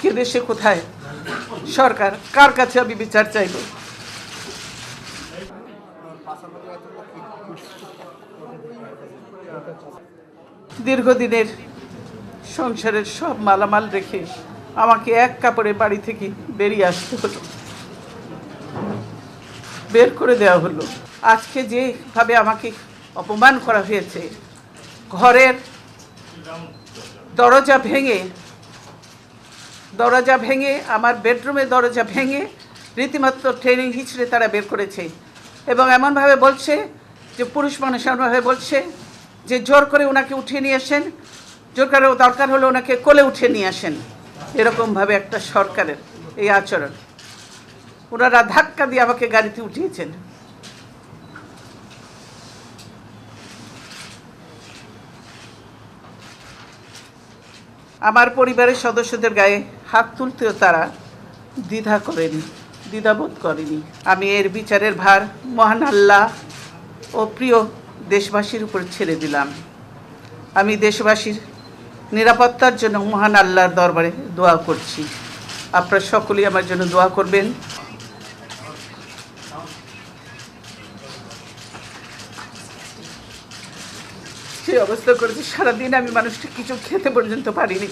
আজকে দেশে কোথায় সরকার, কার কাছে আমি বিচার চাইব? দীর্ঘদিনের সংসারের সব মালামাল রেখে আমাকে এক কাপড়ে বাড়ি থেকে বেরিয়ে আসতে হলো, বের করে দেওয়া হলো। আজকে যেভাবে আমাকে অপমান করা হয়েছে, ঘরের দরজা ভেঙে আমার বেডরুমের দরজা ভেঙে রীতিমাত্র ট্রেনিং হিচড়ে তারা বের করেছে এবং এমনভাবে বলছে যে পুরুষ মানুষ এমনভাবে বলছে যে জোর করে ওনাকে উঠিয়ে নিয়ে আসেন, জোর করে দরকার হলে ওনাকে কোলে উঠিয়ে নিয়ে আসেন। এরকমভাবে একটা সরকারের এই আচরণ। ওনারা ধাক্কা দিয়ে আমাকে গাড়িতে উঠিয়েছেন। আমার পরিবারের সদস্যদের গায়ে হাত তুলতেও তারা দ্বিধাবোধ করেনি। আমি এর বিচারের ভার মহান আল্লাহ ও প্রিয় দেশবাসীর উপর ছেড়ে দিলাম। আমি দেশবাসীর নিরাপত্তার জন্য মহান আল্লাহর দরবারে দোয়া করছি। আপনারা সকলেই আমার জন্য দোয়া করবেন। সেই অবস্থা করেছি, সারাদিন আমি মানুষটা কিছু খেতে পর্যন্ত পারিনি,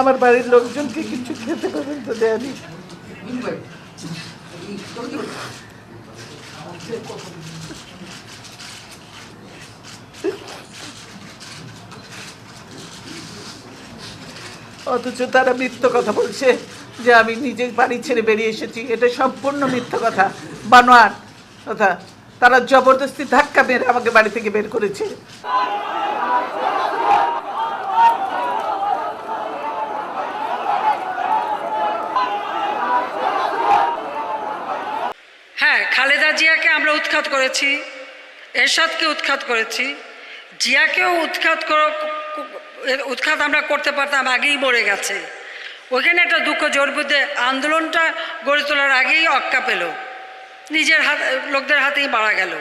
আমার বাড়ির লোকজনকে কিছু খেতে পর্যন্ত দেয়নি। অথচ তারা মিথ্যা কথা বলছে যে আমি নিজে বাড়ি ছেড়ে বেরিয়ে এসেছি। এটা সম্পূর্ণ মিথ্যা কথা, বানোয়াট কথা। তারা জবরদস্তি ধাক্কা মেরে আমাকে বাড়ি থেকে বের করেছে। হ্যাঁ, খালেদা জিয়াকে আমরা উৎখাত করেছি, এরশাদকে উৎখাত করেছি, জিয়াকেও উৎখাত আমরা করতে পারতাম, আগেই মরে গেছে। ওখানে একটা দুঃখ জোরবুদ্ধে আন্দোলনটা গড়ে তোলার আগেই অক্কা পেল, নিজের লোকদের হাতেই মারা গেল।